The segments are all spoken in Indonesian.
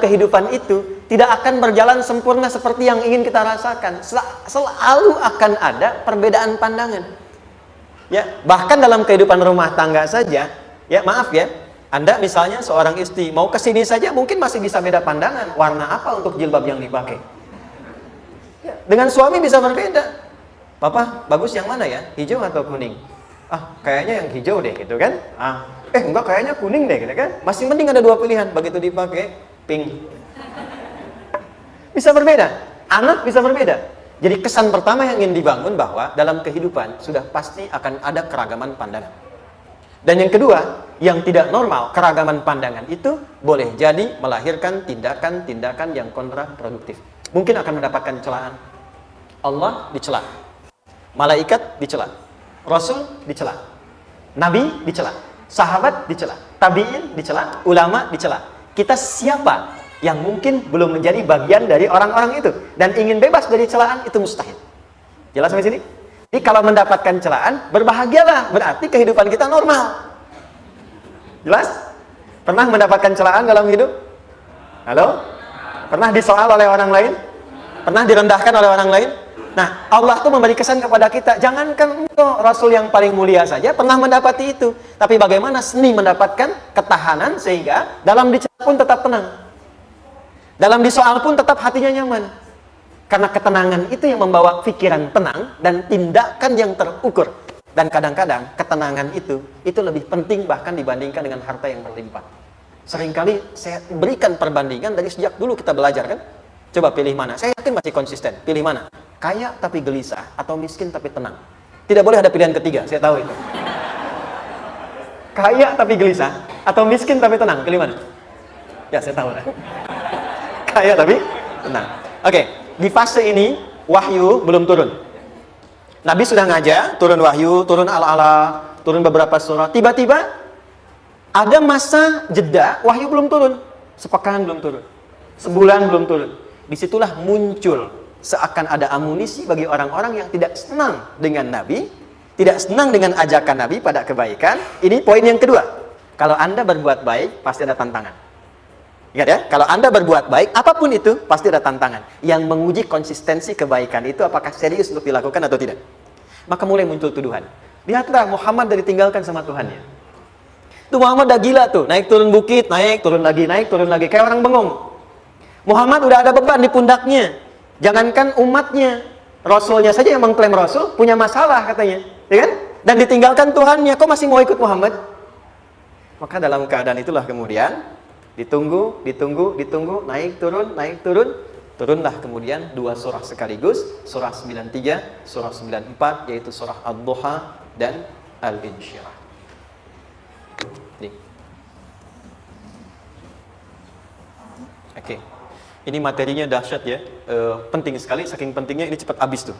kehidupan itu tidak akan berjalan sempurna seperti yang ingin kita rasakan. Selalu akan ada perbedaan pandangan. Ya, bahkan dalam kehidupan rumah tangga saja, ya maaf ya, Anda misalnya seorang istri mau ke sini saja mungkin masih bisa beda pandangan warna apa untuk jilbab yang dipakai. Ya, dengan suami bisa berbeda. Papa, bagus yang mana ya? Hijau atau kuning? Ah, kayaknya yang hijau deh gitu kan. Enggak, kayaknya kuning deh gitu kan. Masih mending ada dua pilihan, begitu dipakai pink. Bisa berbeda, anak bisa berbeda. Jadi kesan pertama yang ingin dibangun bahwa dalam kehidupan sudah pasti akan ada keragaman pandangan. Dan yang kedua, yang tidak normal, keragaman pandangan itu boleh jadi melahirkan tindakan-tindakan yang kontraproduktif. Mungkin akan mendapatkan celaan. Allah dicela, malaikat dicela, Rasul dicela, Nabi dicela, sahabat dicela, tabi'in dicela, ulama dicela. Kita siapa yang mungkin belum menjadi bagian dari orang-orang itu dan ingin bebas dari celaan? Itu mustahil. Jelas sampai sini? Jadi kalau mendapatkan celaan, berbahagialah, berarti kehidupan kita normal. Jelas? Pernah mendapatkan celaan dalam hidup? Halo? Pernah disoal oleh orang lain? Pernah direndahkan oleh orang lain? Nah, Allah tuh memberi kesan kepada kita, jangankan engkau, Rasul yang paling mulia saja pernah mendapati itu. Tapi bagaimana seni mendapatkan ketahanan sehingga dalam dicela pun tetap tenang. Dalam disoal pun tetap hatinya nyaman. Karena ketenangan itu yang membawa pikiran tenang dan tindakan yang terukur. Dan kadang-kadang ketenangan itu lebih penting bahkan dibandingkan dengan harta yang berlimpah. Seringkali saya berikan perbandingan dari sejak dulu kita belajar kan. Coba pilih mana? Saya yakin masih konsisten. Pilih mana? Kaya tapi gelisah atau miskin tapi tenang. Tidak boleh ada pilihan ketiga, saya tahu itu. Kaya tapi gelisah atau miskin tapi tenang. Pilih mana? Ya, saya tahu lah. Kaya tapi tenang. Oke, di fase ini wahyu belum turun. Nabi sudah ngajar, turun wahyu, turun ala-ala, turun beberapa surah. Tiba-tiba ada masa jeda, wahyu belum turun. Sepekan belum turun. Sebulan belum turun. Disitulah muncul seakan ada amunisi bagi orang-orang yang tidak senang dengan Nabi, tidak senang dengan ajakan Nabi pada kebaikan. Ini poin yang kedua. Kalau Anda berbuat baik, pasti ada tantangan. Ingat ya, kalau Anda berbuat baik, apapun itu, pasti ada tantangan. Yang menguji konsistensi kebaikan itu apakah serius untuk dilakukan atau tidak. Maka mulai muncul tuduhan. Lihatlah, Muhammad udah ditinggalkan sama Tuhannya. Tuh Muhammad udah gila tuh, naik turun bukit, naik turun lagi, kayak orang bengong. Muhammad udah ada beban di pundaknya. Jangankan umatnya, Rasulnya saja yang mengklaim Rasul, punya masalah katanya. Ya kan? Dan ditinggalkan Tuhannya, kok masih mau ikut Muhammad? Maka dalam keadaan itulah kemudian, ditunggu, naik turun, turunlah kemudian dua surah sekaligus, surah 93, surah 94, yaitu surah Ad-Duha dan Al-Insyirah. Oke. Ini materinya dahsyat ya, penting sekali, saking pentingnya ini cepat habis tuh.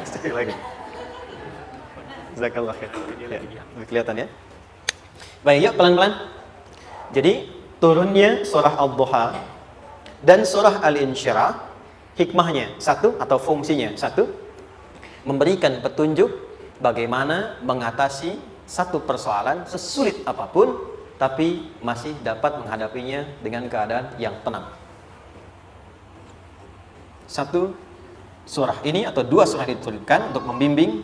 Sekali lagi. Jazakallah khair. Ya, kelihatan ya. Baik, yuk pelan-pelan. Jadi turunnya surah Ad-Duha dan surah Al-Insyirah, hikmahnya satu atau fungsinya satu, memberikan petunjuk bagaimana mengatasi satu persoalan sesulit apapun, tapi masih dapat menghadapinya dengan keadaan yang tenang. Satu surah ini atau dua surah diturunkan untuk membimbing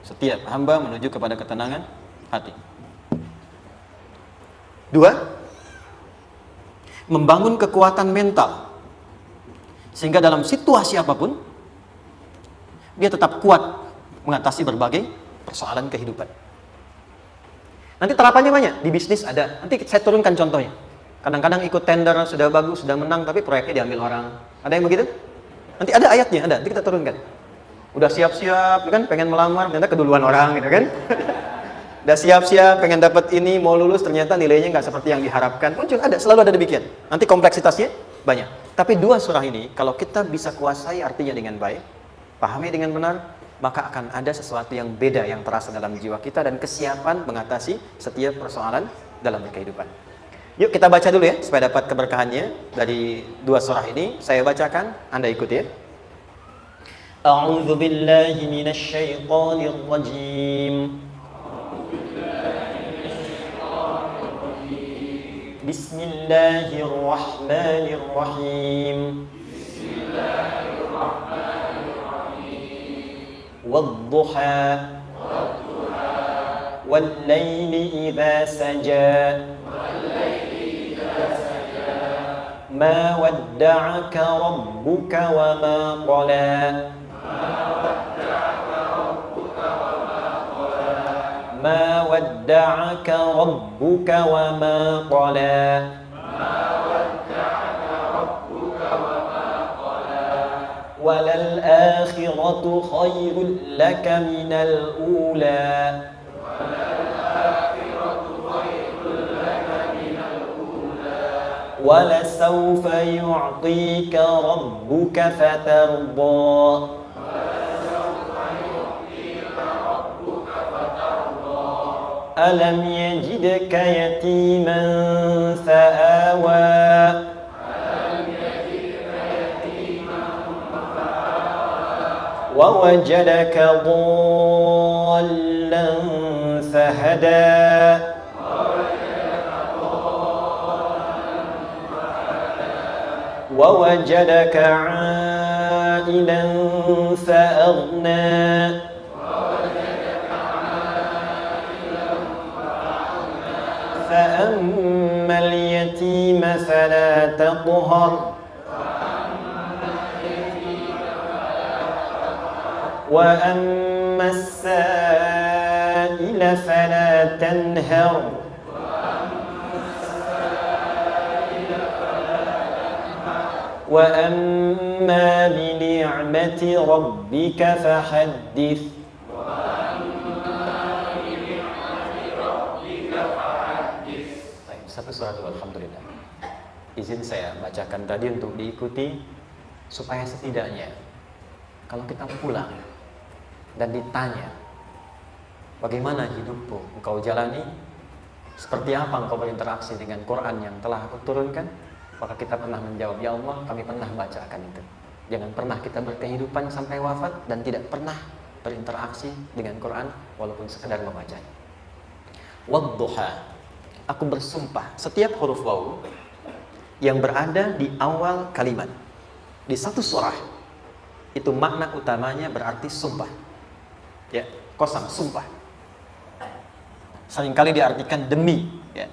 setiap hamba menuju kepada ketenangan hati. Dua, membangun kekuatan mental sehingga dalam situasi apapun dia tetap kuat mengatasi berbagai persoalan kehidupan. Nanti terapannya banyak, di bisnis ada. Nanti saya turunkan contohnya. Kadang-kadang ikut tender, sudah bagus, sudah menang, tapi proyeknya diambil orang. Ada yang begitu? Nanti ada ayatnya, ada. Nanti kita turunkan. Udah siap-siap, kan, pengen melamar, ternyata keduluan orang, gitu kan? Udah siap-siap, pengen dapat ini, mau lulus, ternyata nilainya nggak seperti yang diharapkan. Muncul, ada, selalu ada demikian. Nanti kompleksitasnya banyak. Tapi dua surah ini, kalau kita bisa kuasai artinya dengan baik, pahami dengan benar, maka akan ada sesuatu yang beda yang terasa dalam jiwa kita dan kesiapan mengatasi setiap persoalan dalam kehidupan. Yuk kita baca dulu ya, supaya dapat keberkahannya dari dua surah ini. Saya bacakan, Anda ikuti ya. A'udzu billahi minasy syaithanir rajim. Bismillahirrahmanirrahim. Wadduha wal-laili idza saja ma wadda'aka rabbuka wa ma qala ma wadda'aka rabbuka wa ma qala walal akhiratu khairul laka minal ula wala sawfa yu'tika rabbuka fatarda alam yajidka yatiman fa'awa ووجدك ضالا فهدى ووجدك عائلا فأغنى فأما اليتيم فلا تقهر وأما السائل فلا تنهر وأما بنعمة ربك فحدث. Satu surat alhamdulillah. Izin saya bacakan tadi untuk diikuti supaya setidaknya kalau kita pulang dan ditanya bagaimana hidupmu engkau jalani, seperti apa engkau berinteraksi dengan Quran yang telah aku turunkan, maka kita pernah menjawab, ya Allah kami pernah bacakan itu. Jangan pernah kita berkehidupan sampai wafat dan tidak pernah berinteraksi dengan Quran walaupun sekedar membacanya. Wadduha, aku bersumpah, setiap huruf waw yang berada di awal kalimat di satu surah itu makna utamanya berarti sumpah. Ya, kosam, sumpah. Seringkali diartikan demi, ya.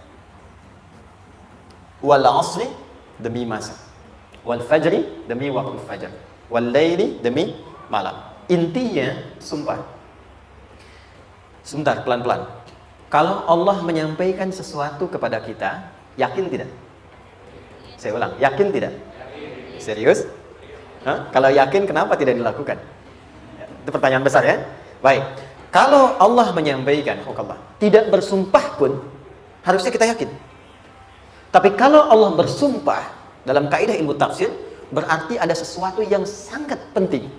Wal asri, demi masa. Wal fajri, demi waktu fajar. Wal laili, demi malam. Intinya sumpah. Sebentar, pelan-pelan. Kalau Allah menyampaikan sesuatu kepada kita, yakin tidak? Saya ulang, yakin tidak? Serius? Hah? Kalau yakin, kenapa tidak dilakukan? Itu pertanyaan besar, ya. Baik. Kalau Allah menyampaikan, tidak bersumpah pun harusnya kita yakin. Tapi kalau Allah bersumpah dalam kaidah ilmu tafsir, berarti ada sesuatu yang sangat penting,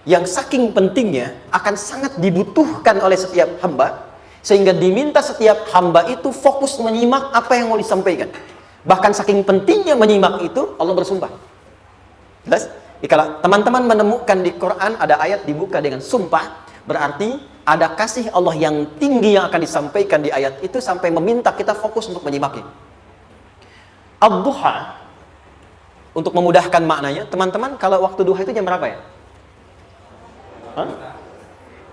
yang saking pentingnya akan sangat dibutuhkan oleh setiap hamba, sehingga diminta setiap hamba itu fokus menyimak apa yang mau disampaikan. Bahkan saking pentingnya menyimak itu, Allah bersumpah. Jelas? Kalau teman-teman menemukan di Quran ada ayat dibuka dengan sumpah, berarti ada kasih Allah yang tinggi yang akan disampaikan di ayat itu sampai meminta kita fokus untuk menyimaknya. Ad-duha, untuk memudahkan maknanya, teman-teman kalau waktu duha itu jam berapa ya?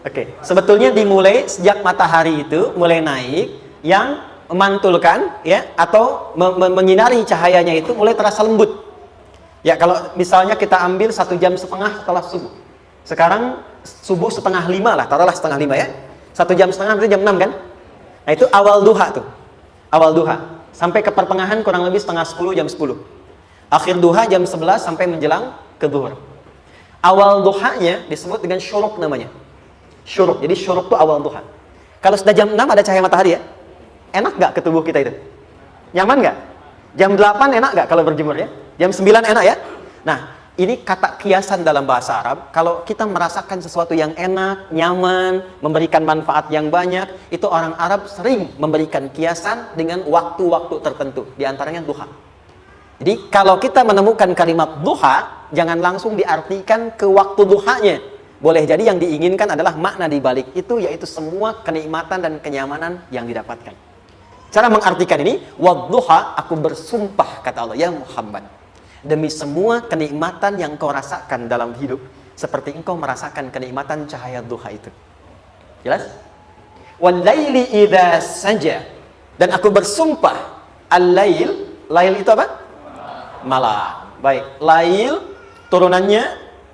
Oke, sebetulnya dimulai sejak matahari itu mulai naik, yang memantulkan ya atau menyinari cahayanya itu mulai terasa lembut. Ya, kalau misalnya kita ambil 1,5 jam setelah subuh. Sekarang subuh 4:30 lah, taruhlah 4:30 ya. 1,5 jam berarti jam 6 kan? Nah, itu awal duha tuh. Awal duha. Sampai ke pertengahan kurang lebih 9:30, jam 10. Akhir duha jam 11 sampai menjelang ke zuhur. Awal duhanya disebut dengan syuruk namanya. Syuruk. Jadi syuruk itu awal duha. Kalau sudah jam 6 ada cahaya matahari ya. Enak nggak ke tubuh kita itu? Nyaman nggak? Jam 8 enak nggak kalau berjemur ya? Jam 9 enak ya? Nah, ini kata kiasan dalam bahasa Arab. Kalau kita merasakan sesuatu yang enak, nyaman, memberikan manfaat yang banyak, itu orang Arab sering memberikan kiasan dengan waktu-waktu tertentu. Di antaranya duha. Jadi kalau kita menemukan kalimat duha, jangan langsung diartikan ke waktu duhanya. Boleh jadi yang diinginkan adalah makna di balik itu, yaitu semua kenikmatan dan kenyamanan yang didapatkan. Cara mengartikan ini, wadduha, aku bersumpah, kata Allah, ya Muhammad, demi semua kenikmatan yang kau rasakan dalam hidup, seperti engkau merasakan kenikmatan cahaya duha itu. Jelas? Wal laili idza saja, dan aku bersumpah, al-lail, lail itu apa? Malam. Baik, lail turunannya,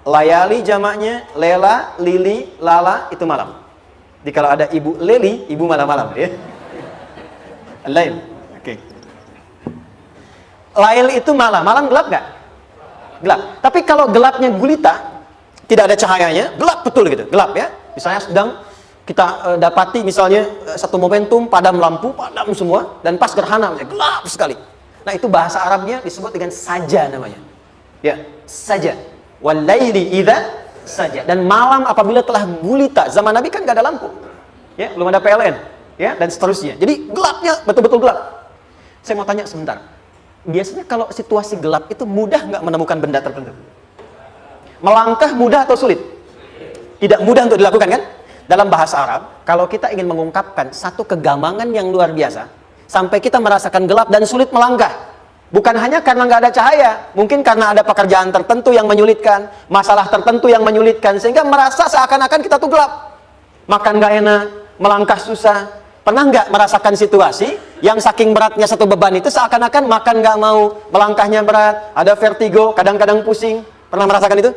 layali jamaknya, lela, lili, lala, itu malam. Jadi kalau ada ibu leli, ibu malam-malam ya. Lail. Oke. Lail itu malam. Malam gelap nggak? Gelap. Tapi kalau gelapnya gulita, tidak ada cahayanya, gelap betul gitu. Gelap ya. Misalnya sedang kita dapati misalnya satu momentum padam lampu, padam semua, dan pas gerhana gelap sekali. Nah, itu bahasa Arabnya disebut dengan saja namanya. Ya, saja. Wal laili idza saja. Dan malam apabila telah gulita. Zaman Nabi kan nggak ada lampu. Ya, belum ada PLN. Ya, dan seterusnya. Jadi gelapnya betul-betul gelap. Saya mau tanya sebentar. Biasanya kalau situasi gelap itu mudah nggak menemukan benda tertentu? Melangkah mudah atau sulit? Tidak mudah untuk dilakukan kan? Dalam bahasa Arab, kalau kita ingin mengungkapkan satu kegamangan yang luar biasa, sampai kita merasakan gelap dan sulit melangkah. Bukan hanya karena nggak ada cahaya, mungkin karena ada pekerjaan tertentu yang menyulitkan, masalah tertentu yang menyulitkan, sehingga merasa seakan-akan kita tuh gelap. Makan nggak enak, melangkah susah. Pernah nggak merasakan situasi yang saking beratnya satu beban itu seakan-akan makan nggak mau, melangkahnya berat, ada vertigo, kadang-kadang pusing. Pernah merasakan itu?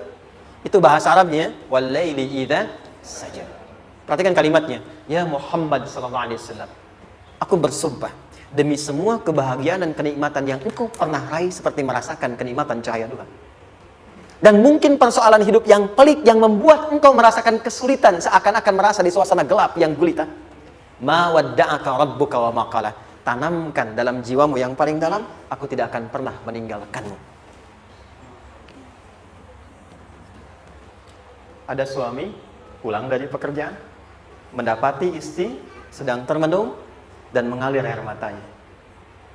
Itu bahasa Arabnya, wal laili idza saja. Perhatikan kalimatnya, ya Muhammad sallallahu alaihi wasallam, aku bersumpah demi semua kebahagiaan dan kenikmatan yang engkau pernah raih seperti merasakan kenikmatan cahaya Tuhan. Dan mungkin persoalan hidup yang pelik yang membuat engkau merasakan kesulitan seakan-akan merasa di suasana gelap yang gulita. Ma wadda'aka rabbuka wa ma qala. Tanamkan dalam jiwamu yang paling dalam, aku tidak akan pernah meninggalkanmu. Ada suami pulang dari pekerjaan, mendapati istri sedang termenung dan mengalir air matanya.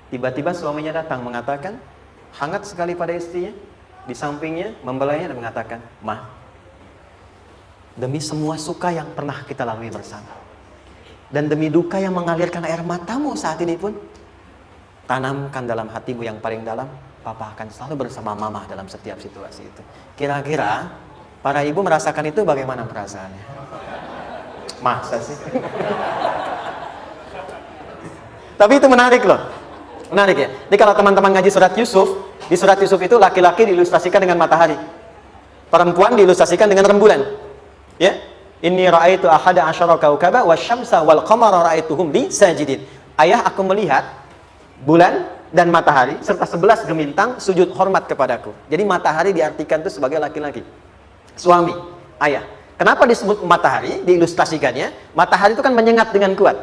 Tiba-tiba suaminya datang mengatakan, hangat sekali pada istrinya, di sampingnya membelainya dan mengatakan, "Ma, demi semua suka yang pernah kita lalui bersama, dan demi duka yang mengalirkan air matamu saat ini pun, tanamkan dalam hatimu yang paling dalam, Papa akan selalu bersama Mama dalam setiap situasi itu." Kira-kira para ibu merasakan itu bagaimana perasaannya? Masa sih? Tapi itu menarik loh. Menarik ya. Jadi kalau teman-teman ngaji surat Yusuf, di surat Yusuf itu laki-laki diilustrasikan dengan matahari, perempuan diilustrasikan dengan rembulan. Ya. Inni ra'aitu ahada asyara kaukaba wasyamsa wal qamara ra'aituhum li sajidin. Ayah, aku melihat bulan dan matahari serta 11 gemintang sujud hormat kepadaku. Jadi matahari diartikan itu sebagai laki-laki. Suami, ayah. Kenapa disebut matahari? Diilustrasikannya, matahari itu kan menyengat dengan kuat.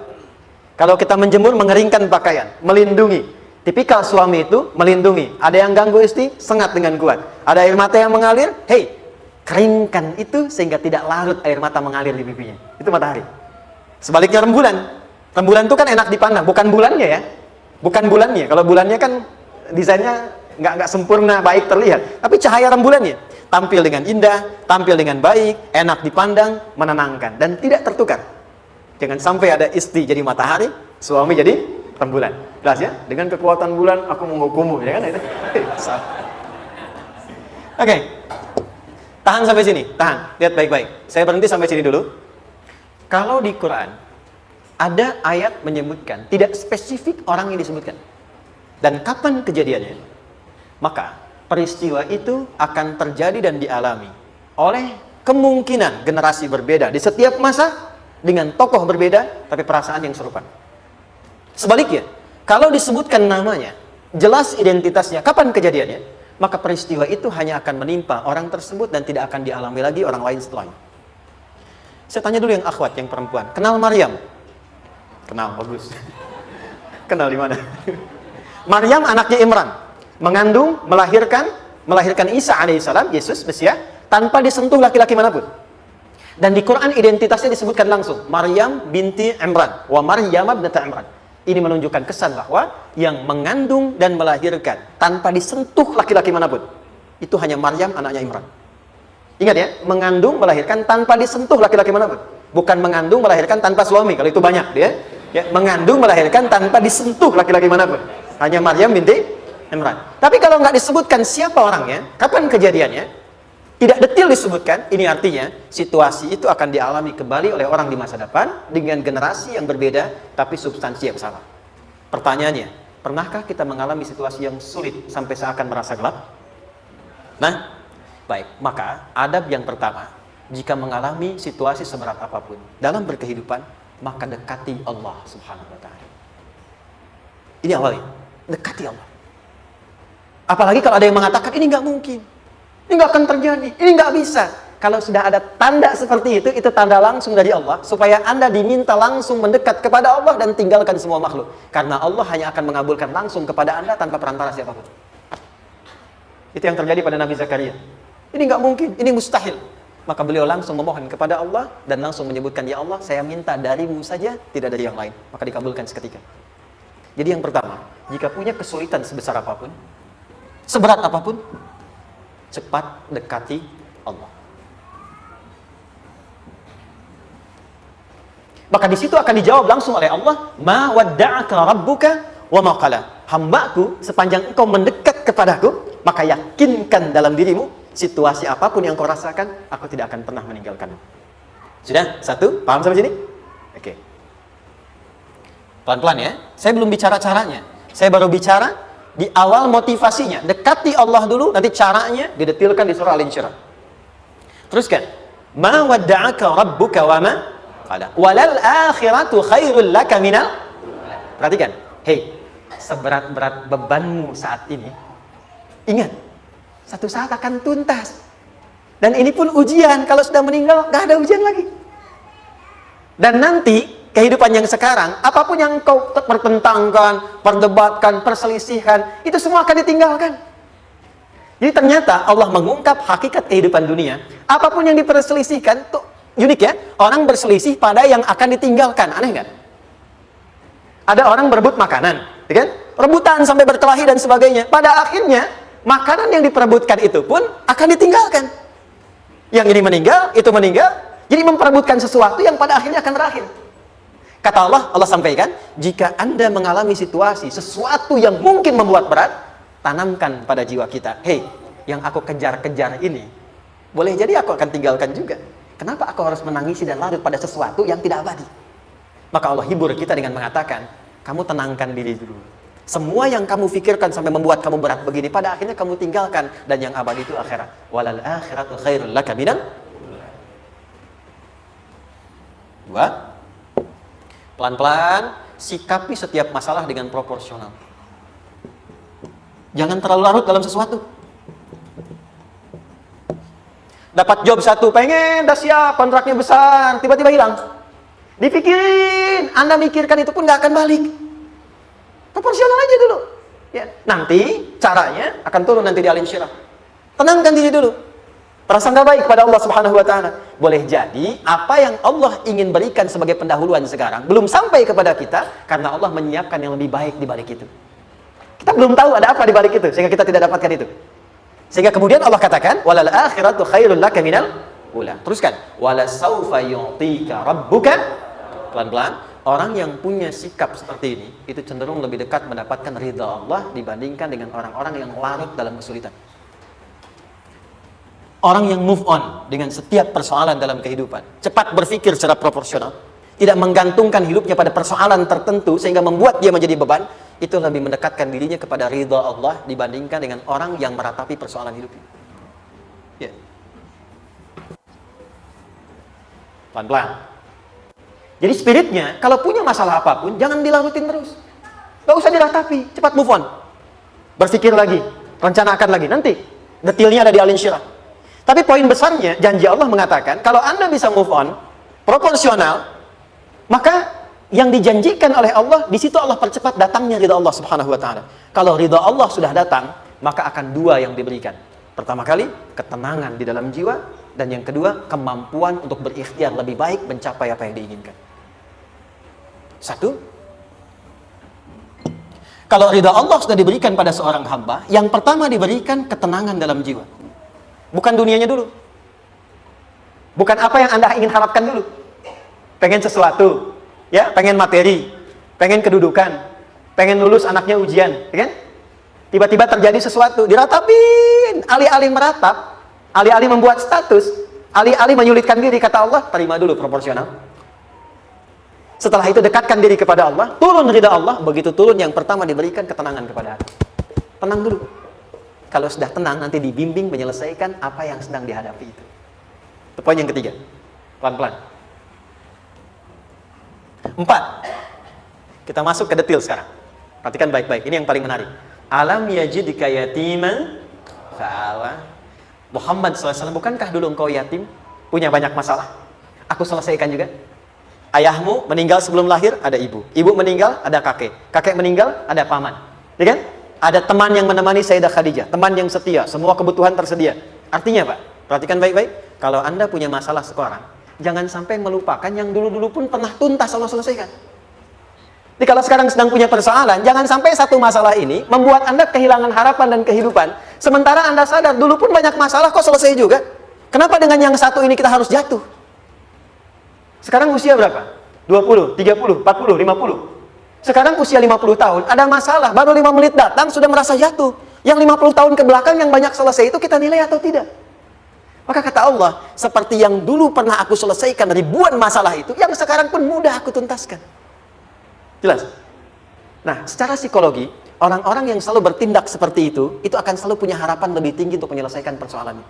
Kalau kita menjemur, mengeringkan pakaian, melindungi. Tipikal suami itu melindungi. Ada yang ganggu istri, sengat dengan kuat. Ada air mata yang mengalir, hey, keringkan itu sehingga tidak larut air mata mengalir di pipinya. Itu matahari. Sebaliknya rembulan. Rembulan itu kan enak dipandang, bukan bulannya ya. Bukan bulannya. Kalau bulannya kan desainnya nggak sempurna, baik terlihat. Tapi cahaya rembulannya tampil dengan indah, tampil dengan baik, enak dipandang, menenangkan dan tidak tertukar. Jangan sampai ada istri jadi matahari, suami jadi rembulan. Jelas ya? Dengan kekuatan bulan aku menghukummu, ya kan? Oke. Tahan sampai sini, tahan. Lihat baik-baik. Saya berhenti sampai sini dulu. Kalau di Quran ada ayat menyebutkan, tidak spesifik orang yang disebutkan dan kapan kejadiannya, maka peristiwa itu akan terjadi dan dialami oleh kemungkinan generasi berbeda di setiap masa dengan tokoh berbeda tapi perasaan yang serupa. Sebaliknya, kalau disebutkan namanya, jelas identitasnya, kapan kejadiannya, maka peristiwa itu hanya akan menimpa orang tersebut dan tidak akan dialami lagi orang lain setelahnya. Saya tanya dulu yang akhwat, yang perempuan. Kenal Maryam? Kenal, bagus. Kenal di mana? Maryam anaknya Imran. Mengandung, melahirkan Isa alaihissalam, Yesus, Mesias, tanpa disentuh laki-laki manapun. Dan di Quran identitasnya disebutkan langsung. Maryam binti Imran. Wa Maryam ibnata Imran. Ini menunjukkan kesan bahwa yang mengandung dan melahirkan tanpa disentuh laki-laki manapun, itu hanya Maryam anaknya Imran. Ingat ya, mengandung melahirkan tanpa disentuh laki-laki manapun. Bukan mengandung melahirkan tanpa suami, kalau itu banyak dia. Ya, mengandung, melahirkan tanpa disentuh laki-laki manapun. Hanya Maryam binti Imran. Tapi kalau nggak disebutkan siapa orangnya, kapan kejadiannya, tidak detail disebutkan, ini artinya situasi itu akan dialami kembali oleh orang di masa depan dengan generasi yang berbeda, tapi substansi yang sama. Pertanyaannya, pernahkah kita mengalami situasi yang sulit sampai seakan merasa gelap? Nah, baik, maka adab yang pertama, jika mengalami situasi seberat apapun dalam berkehidupan, maka dekati Allah Subhanahu wa Ta'ala. Ini awalnya, dekati Allah. Apalagi kalau ada yang mengatakan ini nggak mungkin, ini nggak akan terjadi, ini nggak bisa. Kalau sudah ada tanda seperti itu tanda langsung dari Allah, supaya Anda diminta langsung mendekat kepada Allah dan tinggalkan semua makhluk. Karena Allah hanya akan mengabulkan langsung kepada Anda tanpa perantara siapapun. Itu yang terjadi pada Nabi Zakaria. Ini nggak mungkin, ini mustahil. Maka beliau langsung memohon kepada Allah dan langsung menyebutkan, ya Allah, saya minta darimu saja, tidak dari yang lain. Maka dikabulkan seketika. Jadi yang pertama, jika punya kesulitan sebesar apapun, seberat apapun, cepat dekati Allah. Maka di situ akan dijawab langsung oleh Allah, ma wadda'aka rabbuka wa ma qala. Hambaku, sepanjang engkau mendekat kepadaku, maka yakinkan dalam dirimu, situasi apapun yang kau rasakan, aku tidak akan pernah meninggalkanmu. Sudah? Satu? Paham sampai sini? Oke. Pelan-pelan ya. Saya belum bicara caranya. Saya baru bicara di awal motivasinya. Dekati Allah dulu, nanti caranya didetilkan di surah Al-Insyirah. Teruskan. Ma wadda'aka rabbuka wa ma qala. Walal akhiratu khairul laka minal. Perhatikan. Hei, seberat-berat bebanmu saat ini, ingat, satu saat akan tuntas. Dan ini pun ujian. Kalau sudah meninggal, gak ada ujian lagi. Dan nanti, kehidupan yang sekarang, apapun yang kau pertentangkan, perdebatkan, perselisihan, itu semua akan ditinggalkan. Jadi ternyata Allah mengungkap hakikat kehidupan dunia. Apapun yang diperselisihkan, tuh unik ya. Orang berselisih pada yang akan ditinggalkan. Aneh nggak? Ada orang berebut makanan, ya kan? Rebutan sampai berkelahi dan sebagainya. Pada akhirnya, makanan yang diperebutkan itu pun akan ditinggalkan. Yang ini meninggal, itu meninggal. Jadi memperebutkan sesuatu yang pada akhirnya akan berakhir. Kata Allah sampaikan, jika Anda mengalami situasi, sesuatu yang mungkin membuat berat, tanamkan pada jiwa kita, hei, yang aku kejar-kejar ini, boleh jadi aku akan tinggalkan juga. Kenapa aku harus menangisi dan larut pada sesuatu yang tidak abadi? Maka Allah hibur kita dengan mengatakan, kamu tenangkan diri dulu. Semua yang kamu pikirkan sampai membuat kamu berat begini, pada akhirnya kamu tinggalkan. Dan yang abadi itu akhirat. Walal akhiratu khairul laka minal. Dua, pelan-pelan sikapi setiap masalah dengan proporsional. Jangan terlalu larut dalam sesuatu. Dapat job satu, pengen, dah siap, kontraknya besar, tiba-tiba hilang. Dipikirin, Anda mikirkan itu pun gak akan balik. Proporsional aja dulu. Ya, nanti caranya akan turun nanti di Al-Insyirah. Tenangkan diri dulu. Prasangka baik pada Allah Subhanahu wa Ta'ala. Boleh jadi apa yang Allah ingin berikan sebagai pendahuluan sekarang belum sampai kepada kita karena Allah menyiapkan yang lebih baik di balik itu. Kita belum tahu ada apa di balik itu sehingga kita tidak dapatkan itu. Sehingga kemudian Allah katakan walal akhiratu khairul laka minal ula. Teruskan wala saufa yu'tika rabbuka. Pelan-pelan. Orang yang punya sikap seperti ini itu cenderung lebih dekat mendapatkan ridha Allah dibandingkan dengan orang-orang yang larut dalam kesulitan. Orang yang move on dengan setiap persoalan dalam kehidupan, cepat berpikir secara proporsional, tidak menggantungkan hidupnya pada persoalan tertentu sehingga membuat dia menjadi beban, itu lebih mendekatkan dirinya kepada ridha Allah dibandingkan dengan orang yang meratapi persoalan hidupnya. Ya. Pelan-pelan. Jadi spiritnya, kalau punya masalah apapun, jangan dilarutin terus. Gak usah diratapi, cepat move on. Berpikir lagi, rencanakan lagi. Nanti, detailnya ada di Al-Insyirah. Tapi poin besarnya, janji Allah mengatakan, kalau Anda bisa move on, proporsional, maka yang dijanjikan oleh Allah, di situ Allah percepat datangnya ridha Allah Subhanahu wa Ta'ala. Kalau ridha Allah sudah datang, maka akan dua yang diberikan. Pertama kali, ketenangan di dalam jiwa, dan yang kedua, kemampuan untuk berikhtiar lebih baik mencapai apa yang diinginkan. Satu, kalau ridha Allah sudah diberikan pada seorang hamba, yang pertama diberikan ketenangan dalam jiwa. Bukan dunianya dulu. Bukan apa yang Anda ingin harapkan dulu. Pengen sesuatu, ya, pengen materi, pengen kedudukan, pengen lulus anaknya ujian, ya kan? Tiba-tiba terjadi sesuatu, diratapin, alih-alih meratap, alih-alih membuat status, alih-alih menyulitkan diri, kata Allah, terima dulu proporsional. Setelah itu dekatkan diri kepada Allah, turun ridha Allah, begitu turun yang pertama diberikan ketenangan kepada hati. Tenang dulu. Kalau sudah tenang, nanti dibimbing menyelesaikan apa yang sedang dihadapi itu. Itu poin yang ketiga. Pelan-pelan. 4. Kita masuk ke detail sekarang. Perhatikan baik-baik, ini yang paling menarik. Alam yajidka yatiman fa'awa. Muhammad SAW, bukankah dulu engkau yatim? Punya banyak masalah? Aku selesaikan juga. Ayahmu meninggal sebelum lahir, ada ibu. Ibu meninggal, ada kakek. Kakek meninggal, ada paman. Ya kan? Ada teman yang menemani Sayyidah Khadijah. Teman yang setia, semua kebutuhan tersedia. Artinya Pak, perhatikan baik-baik. Kalau Anda punya masalah sekarang, jangan sampai melupakan yang dulu-dulu pun pernah tuntas Allah selesaikan. Jadi kalau sekarang sedang punya persoalan, jangan sampai satu masalah ini membuat Anda kehilangan harapan dan kehidupan. Sementara Anda sadar, dulu pun banyak masalah kok selesai juga. Kenapa dengan yang satu ini kita harus jatuh? Sekarang usia berapa? 20, 30, 40, 50. Sekarang usia 50 tahun, ada masalah, baru 5 menit datang sudah merasa jatuh. Yang 50 tahun ke belakang yang banyak selesai itu kita nilai atau tidak? Maka kata Allah, seperti yang dulu pernah aku selesaikan ribuan masalah itu, yang sekarang pun mudah aku tuntaskan. Jelas? Nah, secara psikologi, orang-orang yang selalu bertindak seperti itu akan selalu punya harapan lebih tinggi untuk menyelesaikan persoalannya.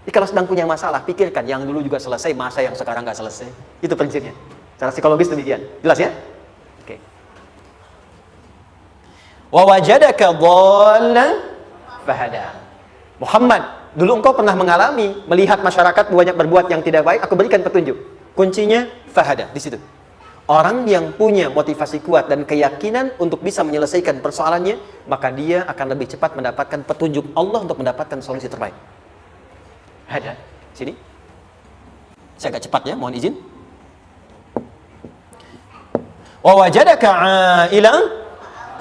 Jadi kalau sedang punya masalah, pikirkan yang dulu juga selesai, masa yang sekarang nggak selesai. Itu prinsipnya. Secara psikologis demikian. Jelas ya? Oke. Wa wajadaka dhallan fahada. Muhammad, dulu engkau pernah mengalami melihat masyarakat banyak berbuat yang tidak baik, aku berikan petunjuk. Kuncinya fahada di situ. Orang yang punya motivasi kuat dan keyakinan untuk bisa menyelesaikan persoalannya, maka dia akan lebih cepat mendapatkan petunjuk Allah untuk mendapatkan solusi terbaik. Ada sini. Saya agak cepat ya, mohon izin. Wa wajadaka 'ailan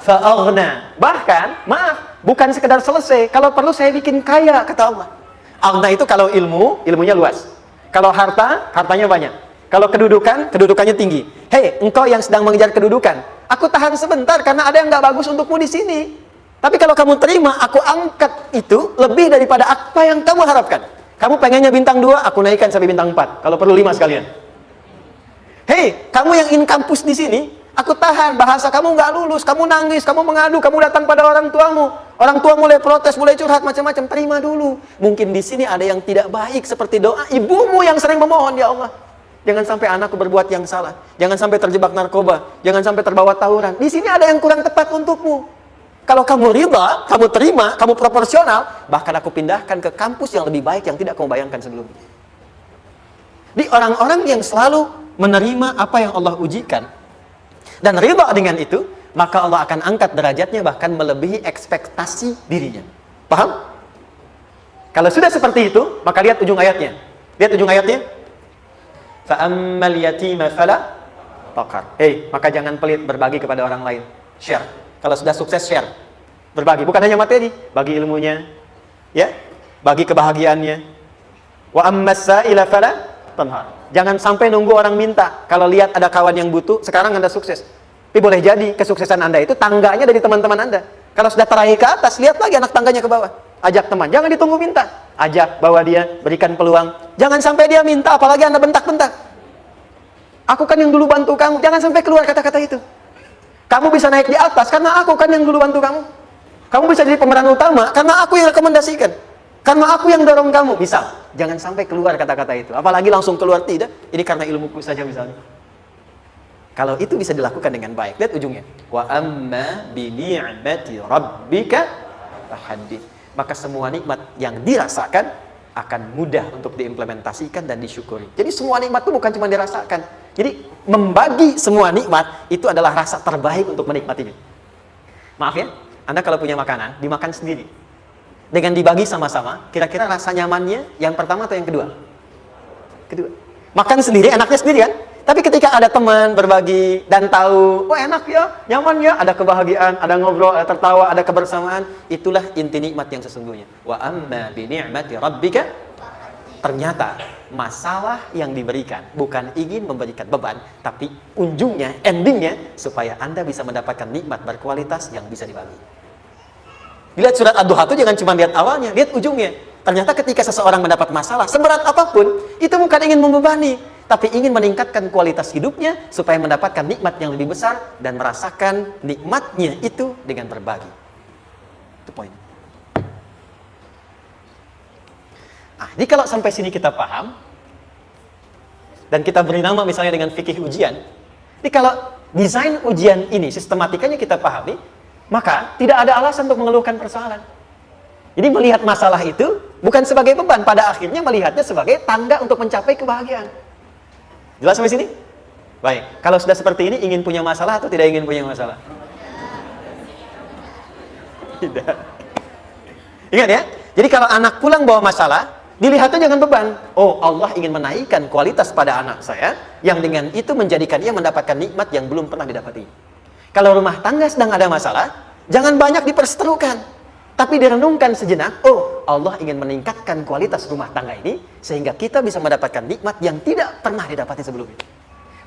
fa'aghna. Bahkan, maaf, bukan sekedar selesai, kalau perlu saya bikin kaya, kata Allah. Aghna itu kalau ilmunya luas. Kalau harta, hartanya banyak. Kalau kedudukan, kedudukannya tinggi. Hei, engkau yang sedang mengejar kedudukan, aku tahan sebentar karena ada yang nggak bagus untukmu di sini. Tapi kalau kamu terima, aku angkat itu lebih daripada apa yang kamu harapkan. Kamu pengennya bintang 2, aku naikkan sampai bintang 4. Kalau perlu 5 sekalian. Hei, kamu yang in kampus di sini, aku tahan. Bahasa kamu nggak lulus, kamu nangis, kamu mengadu, kamu datang pada orang tuamu. Orang tua mulai protes, mulai curhat, macam-macam. Terima dulu. Mungkin di sini ada yang tidak baik seperti doa ibumu yang sering memohon, ya Allah. Jangan sampai anakku berbuat yang salah. Jangan sampai terjebak narkoba. Jangan sampai terbawa tawuran. Di sini ada yang kurang tepat untukmu. Kalau kamu riba, kamu terima, kamu proporsional, bahkan aku pindahkan ke kampus yang lebih baik yang tidak kamu bayangkan sebelumnya. Di orang-orang yang selalu menerima apa yang Allah ujikan dan riba dengan itu, maka Allah akan angkat derajatnya bahkan melebihi ekspektasi dirinya. Paham? Kalau sudah seperti itu, maka lihat ujung ayatnya. Lihat ujung ayatnya. Fa'ammal yatima fala taqhar. Hei, maka jangan pelit berbagi kepada orang lain. Share. Kalau sudah sukses, share. Berbagi, bukan hanya materi, bagi ilmunya, ya, bagi kebahagiaannya. Wa ammas sa'ila fala tanhar. Jangan sampai nunggu orang minta. Kalau lihat ada kawan yang butuh, sekarang Anda sukses. Tapi boleh jadi kesuksesan Anda itu tangganya dari teman-teman Anda. Kalau sudah teraih ke atas, lihat lagi anak tangganya ke bawah. Ajak teman, jangan ditunggu minta. Ajak, bawa dia, berikan peluang. Jangan sampai dia minta, apalagi Anda bentak-bentak. Aku kan yang dulu bantu kamu, jangan sampai keluar kata-kata itu. Kamu bisa naik di atas karena aku kan yang dulu bantu kamu. Kamu bisa jadi pemeran utama karena aku yang rekomendasikan. Karena aku yang dorong kamu. Misal, jangan sampai keluar kata-kata itu. Apalagi langsung keluar, tidak. Ini karena ilmuku saja misalnya. Kalau itu bisa dilakukan dengan baik, lihat ujungnya. Wa amma bi ni'mati rabbika fahaddits. Maka semua nikmat yang dirasakan akan mudah untuk diimplementasikan dan disyukuri. Jadi semua nikmat itu bukan cuma dirasakan. Jadi membagi semua nikmat itu adalah rasa terbaik untuk menikmatinya. Maaf ya, Anda kalau punya makanan, dimakan sendiri. Dengan dibagi sama-sama, kira-kira rasa nyamannya yang pertama atau yang kedua? Kedua. Makan sendiri, enaknya sendiri kan? Tapi ketika ada teman berbagi dan tahu, oh enak ya, nyaman ya, ada kebahagiaan, ada ngobrol, ada tertawa, ada kebersamaan, itulah inti nikmat yang sesungguhnya. Wa amma bi ni'mati rabbika Ternyata masalah yang diberikan bukan ingin memberikan beban, tapi ujungnya, endingnya, supaya Anda bisa mendapatkan nikmat berkualitas yang bisa dibagi. Lihat surat Ad-Duha itu jangan cuma lihat awalnya, lihat ujungnya. Ternyata ketika seseorang mendapat masalah, seberat apapun, itu bukan ingin membebani, tapi ingin meningkatkan kualitas hidupnya supaya mendapatkan nikmat yang lebih besar dan merasakan nikmatnya itu dengan berbagi. Itu poin. Nah, jadi kalau sampai sini kita paham, dan kita beri nama misalnya dengan fikih ujian, jadi kalau desain ujian ini, sistematikanya kita pahami, maka tidak ada alasan untuk mengeluhkan persoalan. Jadi melihat masalah itu bukan sebagai beban, pada akhirnya melihatnya sebagai tangga untuk mencapai kebahagiaan. Jelas sampai sini? Baik, kalau sudah seperti ini, ingin punya masalah atau tidak ingin punya masalah? Tidak. Ingat ya, jadi kalau anak pulang bawa masalah, dilihatnya jangan beban. Oh, Allah ingin menaikkan kualitas pada anak saya, yang dengan itu menjadikan ia mendapatkan nikmat yang belum pernah didapati. Kalau rumah tangga sedang ada masalah, jangan banyak diperseterukan, tapi direnungkan sejenak. Oh, Allah ingin meningkatkan kualitas rumah tangga ini, sehingga kita bisa mendapatkan nikmat yang tidak pernah didapati sebelumnya.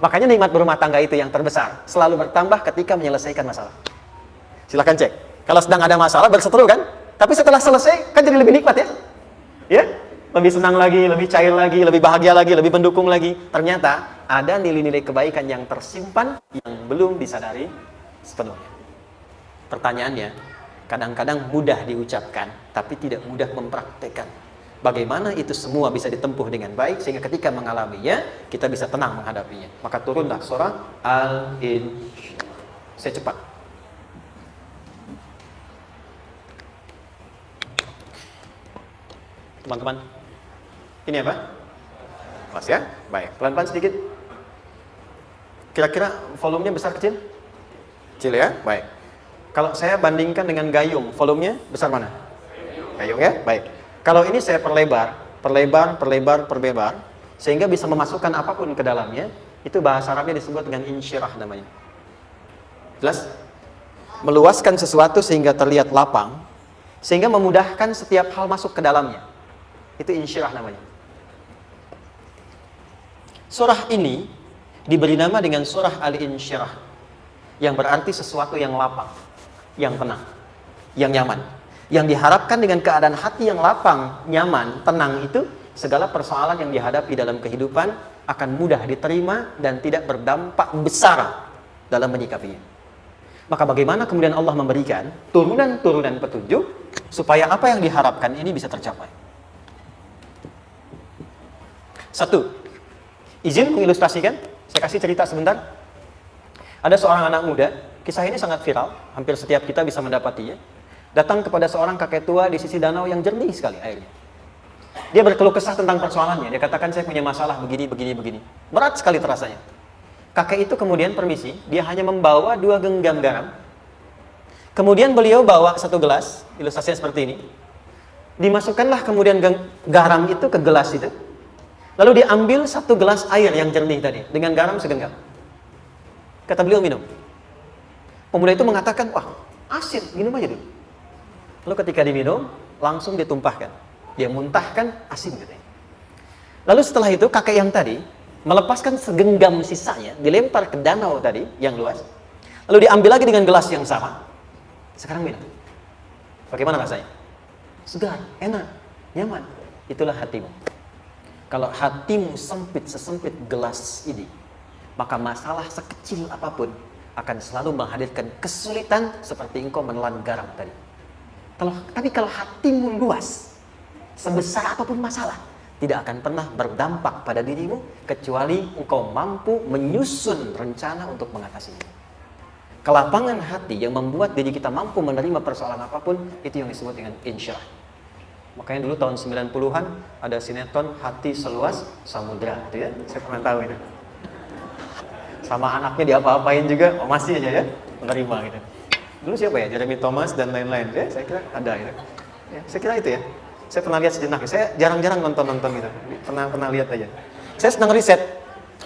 Makanya nikmat berumah tangga itu yang terbesar, selalu bertambah ketika menyelesaikan masalah. Silahkan cek. Kalau sedang ada masalah, berseteru kan? Tapi setelah selesai, kan jadi lebih nikmat ya? Ya? Lebih senang lagi, lebih cair lagi, lebih bahagia lagi, lebih mendukung lagi. Ternyata ada nilai-nilai kebaikan yang tersimpan yang belum disadari sepenuhnya. Pertanyaannya, kadang-kadang mudah diucapkan, tapi tidak mudah mempraktekkan. Bagaimana itu semua bisa ditempuh dengan baik, sehingga ketika mengalaminya, kita bisa tenang menghadapinya. Maka turunlah surah Al-Insyirah. Saya cepat. Teman-teman, ini apa? Mas ya? Baik, pelan-pelan sedikit. Kira-kira volumenya besar kecil? Kecil ya? Baik. Kalau saya bandingkan dengan gayung, volumenya besar mana? Gayung ya? Baik. Kalau ini saya perlebar, sehingga bisa memasukkan apapun ke dalamnya, itu bahasa Arabnya disebut dengan insyirah namanya. Jelas? Meluaskan sesuatu sehingga terlihat lapang, sehingga memudahkan setiap hal masuk ke dalamnya. Itu insyirah namanya. Surah ini diberi nama dengan surah Al-Insyirah, yang berarti sesuatu yang lapang, yang tenang, yang nyaman. Yang diharapkan dengan keadaan hati yang lapang, nyaman, tenang itu, segala persoalan yang dihadapi dalam kehidupan akan mudah diterima dan tidak berdampak besar dalam menyikapinya. Maka bagaimana kemudian Allah memberikan turunan-turunan petunjuk supaya apa yang diharapkan ini bisa tercapai? Satu, izin mengilustrasikan, saya kasih cerita sebentar. Ada seorang anak muda, kisah ini sangat viral, hampir setiap kita bisa mendapatinya. Datang kepada seorang kakek tua di sisi danau yang jernih sekali airnya. Dia berkeluh kesah tentang persoalannya. Dia katakan, saya punya masalah begini. Berat sekali terasanya. Kakek itu kemudian permisi, dia hanya membawa 2 genggam garam. Kemudian beliau bawa 1 gelas, ilustrasinya seperti ini. Dimasukkanlah kemudian garam itu ke gelas itu. Lalu diambil 1 gelas air yang jernih tadi, dengan garam segenggam. Kata beliau, minum. Pemuda itu mengatakan, wah, asin, minum aja dulu. Lalu ketika diminum, langsung ditumpahkan. Dia muntahkan asin katanya. Lalu setelah itu, kakek yang tadi melepaskan segenggam sisanya, dilempar ke danau tadi, yang luas. Lalu diambil lagi dengan gelas yang sama. Sekarang minum. Bagaimana rasanya? Segar, enak, nyaman. Itulah hatimu. Kalau hatimu sempit sesempit gelas ini, maka masalah sekecil apapun akan selalu menghadirkan kesulitan seperti engkau menelan garam tadi. Tapi kalau hatimu luas, sebesar apapun masalah, tidak akan pernah berdampak pada dirimu kecuali engkau mampu menyusun rencana untuk mengatasinya. Kelapangan hati yang membuat diri kita mampu menerima persoalan apapun, itu yang disebut dengan insyirah. Makanya dulu tahun 90-an ada sinetron Hati Seluas Samudra, gitu ya. Saya pernah tahu itu. Sama anaknya diapa-apain juga, oh masih aja ya, menerima gitu. Dulu siapa ya? Jeremy Thomas dan lain-lain. Ya, saya kira ada gitu. Ya, saya kira itu ya. Saya pernah lihat sejenak. Saya jarang-jarang nonton gitu. Pernah lihat aja. Saya senang riset.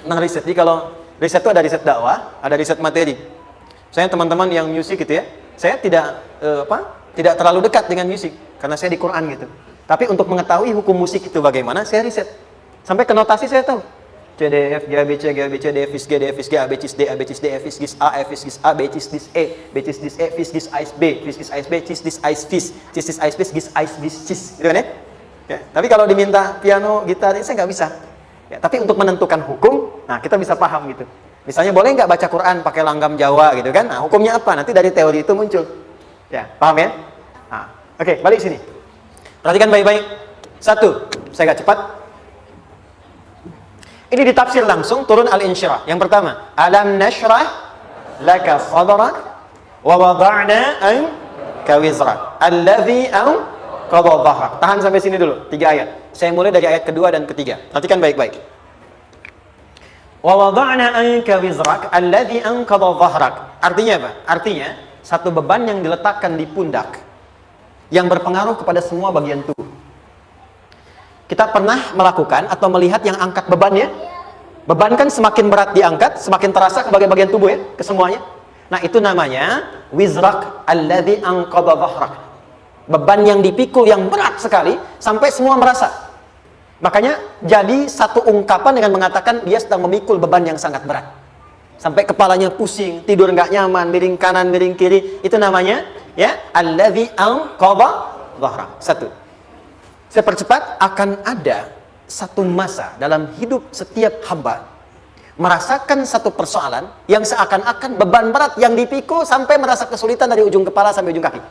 Jadi kalau riset itu ada riset dakwah, ada riset materi. Saya teman-teman yang musik gitu ya. Saya tidak terlalu dekat dengan musik karena saya di Quran gitu. Tapi untuk mengetahui hukum musik itu bagaimana, saya riset. Sampai ke notasi saya tahu. C, D, F, G, A, B, C, G, A, B, C, D, F, G, D, F, G, A, B, C, D, A, B, C, D, F, G, A, F, G, A, B, C, D, E, B, C, D, E, F, G, A, B, F, G, A, B, C, D, A, F, G, A, B, G, A, B, Cis, gitu kan ya? Ya, tapi kalau diminta piano, gitar, saya nggak bisa. Ya, tapi untuk menentukan hukum, nah kita bisa paham gitu. Misalnya boleh nggak baca Quran pakai langgam Jawa gitu kan? Nah, hukumnya apa? Nanti dari teori itu muncul. Ya, paham ya? Nah, oke, balik sini. Perhatikan baik-baik. Satu, saya agak cepat. Ini ditafsir langsung turun Al-Insyirah. Yang pertama, alam nashrah laka sadrak wa wada'na anka wizrak alladhi anqadha dhahrak. Tahan sampai sini dulu, 3 ayat. Saya mulai dari ayat kedua dan ketiga. Perhatikan baik-baik. Wa wada'na anka wizrak alladhi anqadha dhahrak. Artinya apa? Artinya satu beban yang diletakkan di pundak yang berpengaruh kepada semua bagian tubuh. Kita pernah melakukan atau melihat yang angkat beban ya? Beban kan semakin berat diangkat, semakin terasa ke bagian-bagian tubuh ya, ke semuanya. Nah, itu namanya wizrak alladzi anqadha dhahrak. Beban yang dipikul yang berat sekali sampai semua merasa. Makanya jadi satu ungkapan dengan mengatakan dia sedang memikul beban yang sangat berat. Sampai kepalanya pusing, tidur nggak nyaman, miring kanan, miring kiri. Itu namanya ya alladzi anqadha dhahrak. Satu. Saya percepat, akan ada satu masa dalam hidup setiap hamba merasakan satu persoalan yang seakan-akan beban berat yang dipikul sampai merasa kesulitan dari ujung kepala sampai ujung kaki.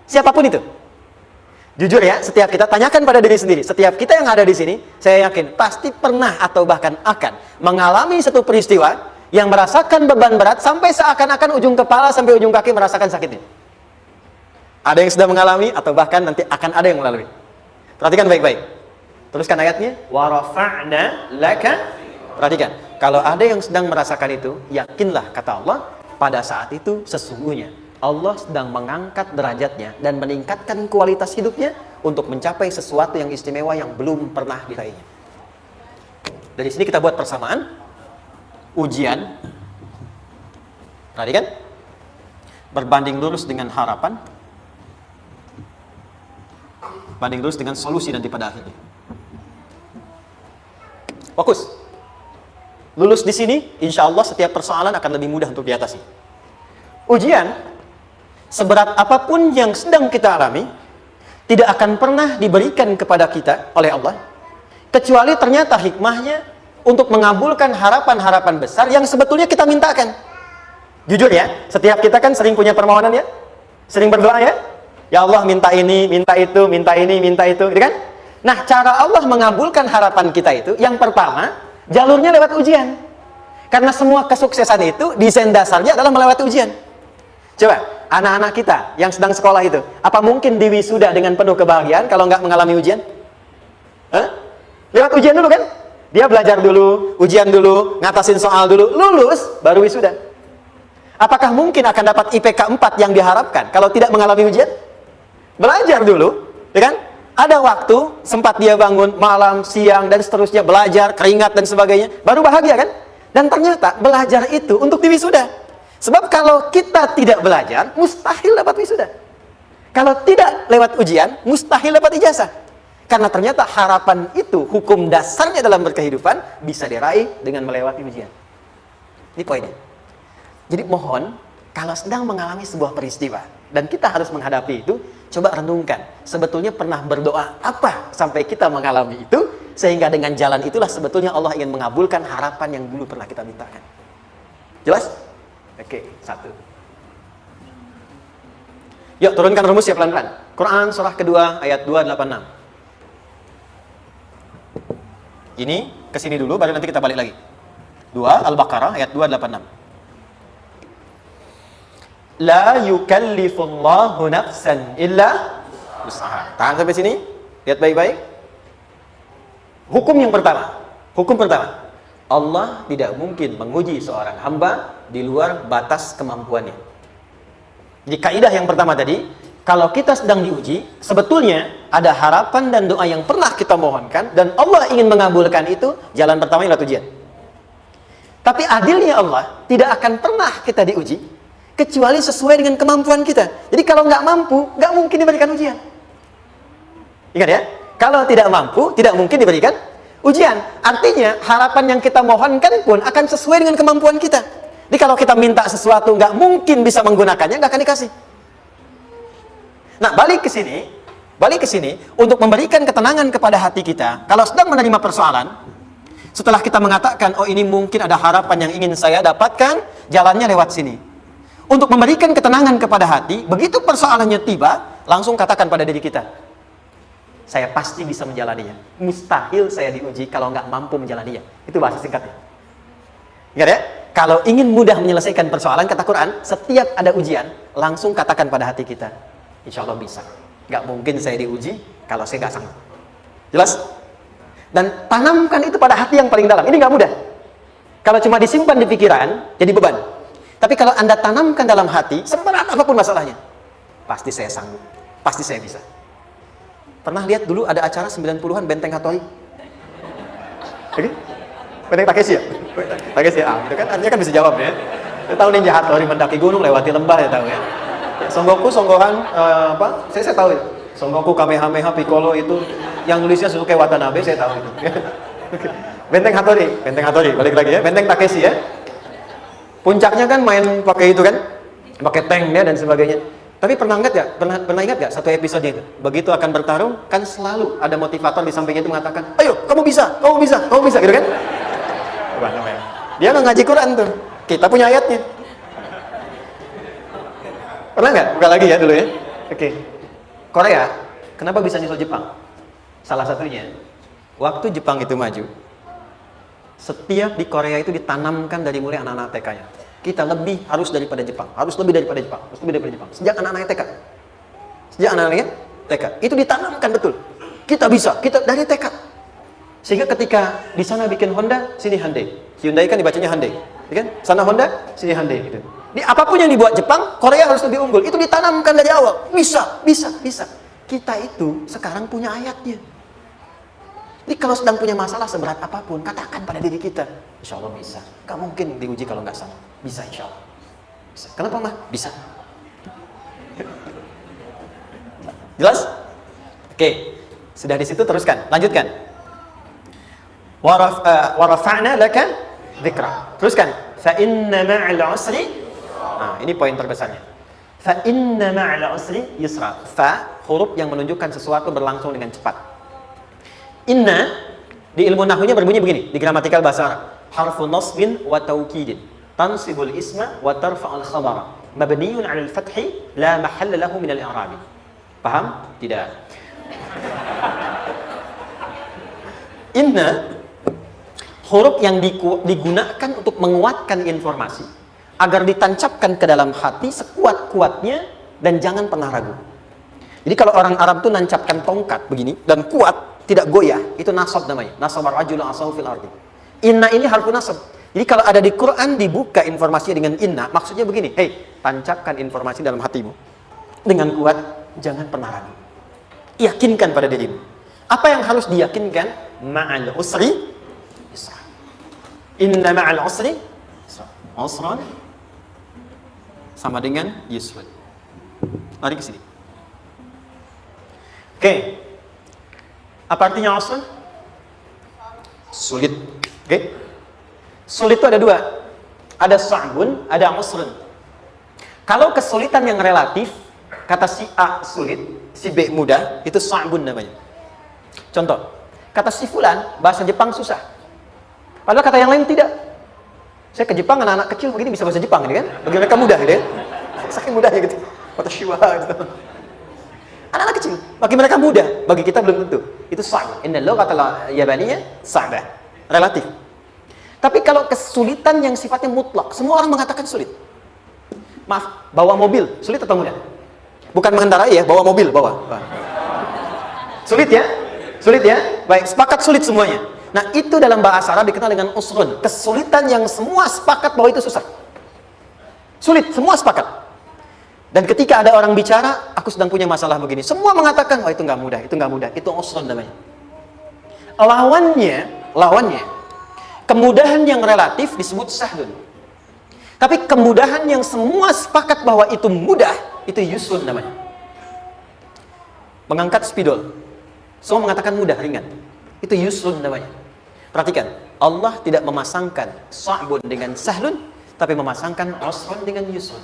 Siapapun itu. Jujur ya, setiap kita tanyakan pada diri sendiri. Setiap kita yang ada di sini, saya yakin pasti pernah atau bahkan akan mengalami satu peristiwa yang merasakan beban berat sampai seakan-akan ujung kepala sampai ujung kaki merasakan sakitnya. Ada yang sudah mengalami atau bahkan nanti akan ada yang melalui. Perhatikan baik-baik. Teruskan ayatnya. Wa rafa'na laka. Perhatikan. Kalau ada yang sedang merasakan itu, yakinlah kata Allah, pada saat itu sesungguhnya Allah sedang mengangkat derajatnya dan meningkatkan kualitas hidupnya untuk mencapai sesuatu yang istimewa yang belum pernah diraihnya. Dari sini kita buat persamaan. Ujian. Perhatikan. Berbanding lurus dengan harapan. Banding lurus dengan solusi nanti pada akhirnya. Fokus. Lulus di sini, insya Allah setiap persoalan akan lebih mudah untuk diatasi. Ujian, seberat apapun yang sedang kita alami, tidak akan pernah diberikan kepada kita oleh Allah, kecuali ternyata hikmahnya untuk mengabulkan harapan-harapan besar yang sebetulnya kita mintakan. Jujur ya, setiap kita kan sering punya permohonan ya, sering berdoa ya. Ya Allah minta ini, minta itu, minta ini, minta itu, gitu kan? Nah, cara Allah mengabulkan harapan kita itu, yang pertama, jalurnya lewat ujian. Karena semua kesuksesan itu, desain dasarnya adalah melewati ujian. Coba, anak-anak kita yang sedang sekolah itu, apa mungkin diwisuda dengan penuh kebahagiaan kalau nggak mengalami ujian? Hah? Lewat ujian dulu kan? Dia belajar dulu, ujian dulu, ngatasin soal dulu, lulus, baru wisuda. Apakah mungkin akan dapat IPK 4 yang diharapkan kalau tidak mengalami ujian? Belajar dulu, ya kan? Ada waktu, sempat dia bangun malam, siang, dan seterusnya, belajar, keringat, dan sebagainya, baru bahagia kan? Dan ternyata belajar itu untuk diwisuda. Sebab kalau kita tidak belajar, mustahil dapat wisuda. Kalau tidak lewat ujian, mustahil dapat ijazah. Karena ternyata harapan itu, hukum dasarnya dalam berkehidupan, bisa diraih dengan melewati ujian. Ini poinnya. Jadi mohon, kalau sedang mengalami sebuah peristiwa, dan kita harus menghadapi itu, coba renungkan, sebetulnya pernah berdoa apa sampai kita mengalami itu, sehingga dengan jalan itulah sebetulnya Allah ingin mengabulkan harapan yang dulu pernah kita mintakan. Jelas? Oke, satu. Yuk, turunkan rumus ya pelan-pelan. Quran surah kedua ayat 286. Ini kesini dulu, baru nanti kita balik lagi. 2 Al-Baqarah ayat 286. La yukallifullahu nafsan illa wus'aha. Tahan sampai sini. Lihat baik-baik. Hukum yang pertama. Hukum pertama. Allah tidak mungkin menguji seorang hamba di luar batas kemampuannya. Jadi kaidah yang pertama tadi, kalau kita sedang diuji, sebetulnya ada harapan dan doa yang pernah kita mohonkan dan Allah ingin mengabulkan itu, jalan pertama adalah ujian. Tapi adilnya Allah tidak akan pernah kita diuji kecuali sesuai dengan kemampuan kita. Jadi kalau nggak mampu, nggak mungkin diberikan ujian. Ingat ya, kalau tidak mampu, tidak mungkin diberikan ujian. Artinya, harapan yang kita mohonkan pun akan sesuai dengan kemampuan kita. Jadi kalau kita minta sesuatu, nggak mungkin bisa menggunakannya, nggak akan dikasih. Nah, balik ke sini, untuk memberikan ketenangan kepada hati kita, kalau sedang menerima persoalan, setelah kita mengatakan, oh ini mungkin ada harapan yang ingin saya dapatkan, jalannya lewat sini. Untuk memberikan ketenangan kepada hati, begitu persoalannya tiba, langsung katakan pada diri kita, saya pasti bisa menjalaninya. Mustahil saya diuji kalau nggak mampu menjalaninya. Itu bahasa singkatnya. Ingat ya? Kalau ingin mudah menyelesaikan persoalan, kata Quran, setiap ada ujian, langsung katakan pada hati kita, insya Allah bisa. Nggak mungkin saya diuji kalau saya nggak sanggup. Jelas? Dan tanamkan itu pada hati yang paling dalam. Ini nggak mudah. Kalau cuma disimpan di pikiran, jadi beban. Tapi kalau Anda tanamkan dalam hati, seberat apapun masalahnya, pasti saya sanggup, pasti saya bisa. Pernah lihat dulu ada acara 90-an Benteng Hattori? Oke? Benteng Takeshi ya? Takeshi ya? Itu kan artinya kan bisa jawab ya. Kita tahu Ninja Hattori mendaki gunung, lewati lembah, ya tahu ya. Songoku, Songgohan, apa? Saya tahu ya. Songoku, Kamehameha, Piccolo itu yang nulisnya Suzuki Watanabe, saya tahu itu. Benteng Hattori, balik lagi ya. Benteng Takeshi ya. Puncaknya kan main pakai itu kan, pakai tanknya dan sebagainya. Tapi pernah ingat gak satu episode itu? Begitu akan bertarung, kan selalu ada motivator di sampingnya itu mengatakan, ayo kamu bisa, gitu kan? Dia nggak ngaji Quran tuh, kita punya ayatnya. Pernah nggak? Buka lagi ya dulu ya. Oke. Korea, kenapa bisa nyusul Jepang? Salah satunya, waktu Jepang itu maju, setiap di Korea itu ditanamkan dari mulai anak-anak TK-nya. Kita harus lebih daripada Jepang. Sejak anak-anak TK. Sejak anak-anaknya TK. Itu ditanamkan betul. Kita bisa, kita dari TK. Sehingga ketika di sana bikin Honda, sini Hyundai. Hyundai kan dibacanya Hyundai. Kan? Sana Honda, sini Hyundai gitu. Di apapun yang dibuat Jepang, Korea harus lebih unggul. Itu ditanamkan dari awal. Bisa. Kita itu sekarang punya ayatnya. Jadi kalau sedang punya masalah seberat apapun, katakan pada diri kita, insya Allah bisa. Gak mungkin diuji kalau nggak sama. Bisa insya Allah. Bisa. Kenapa mah? Bisa. Jelas? Oke. Sudah di situ teruskan. Lanjutkan. Warafa'na laka dzikra. Teruskan. Fa inna ma'al usri. Nah, ini poin terbesarnya. Fa inna ma'al usri yusra. Fa huruf yang menunjukkan sesuatu berlangsung dengan cepat. Inna di ilmu nahwunya berbunyi begini, di gramatikal bahasa Arab. Harfu nasbin wa taukidin, tansibul isma wa tarfa'ul khabara, mabniyun 'alal fathi la mahalla lahu min al-i'rab. Paham? Tidak. Inna huruf yang digunakan untuk menguatkan informasi agar ditancapkan ke dalam hati sekuat-kuatnya dan jangan pernah ragu. Jadi kalau orang Arab tuh nancapkan tongkat begini dan kuat, tidak goyah, itu nasab namanya. Nasabar rajul asahu fil ardi. Inna ini harfu nasab. Jadi kalau ada di Quran dibuka informasinya dengan inna, maksudnya begini, hei, tancapkan informasi dalam hatimu dengan kuat, jangan pernah ragu. Yakinkan pada dirimu. Apa yang harus diyakinkan? Ma'al usri yusra. Inna ma'al usri yusra. Usran sama dengan yusra. Mari ke sini. Oke. Apa artinya usr? Sulit. Oke? Sulit itu ada dua. Ada sa'bun, ada usrun. Kalau kesulitan yang relatif, kata si A sulit, si B mudah, itu sa'bun namanya. Contoh, kata si fulan, bahasa Jepang susah. Padahal kata yang lain tidak. Saya ke Jepang, anak-anak kecil begini bisa bahasa Jepang, gitu kan? Bagi mereka mudah, gitu ya. Saking mudahnya gitu. Watashiwa, gitu. Anak-anak kecil, bagi mereka mudah, bagi kita belum tentu. Itu sa'b. Inna lughatal yabaniyah sa'bah. Relatif. Tapi kalau kesulitan yang sifatnya mutlak, semua orang mengatakan sulit. Maaf, bawa mobil, sulit atau mudah? Bukan mengendarai ya, bawa mobil, bawa. Sulit ya? Sulit ya? Baik, sepakat sulit semuanya. Nah, itu dalam bahasa Arab dikenal dengan usrun. Kesulitan yang semua sepakat bahwa itu susah. Sulit, semua sepakat. Dan ketika ada orang bicara, aku sedang punya masalah begini, semua mengatakan, oh itu nggak mudah, itu usrun namanya. Lawannya, kemudahan yang relatif disebut sahlun. Tapi kemudahan yang semua sepakat bahwa itu mudah, itu yusrun namanya. Mengangkat spidol. Semua mengatakan mudah, ringan. Itu yusrun namanya. Perhatikan, Allah tidak memasangkan sa'bun dengan sahlun, tapi memasangkan usrun dengan yusrun.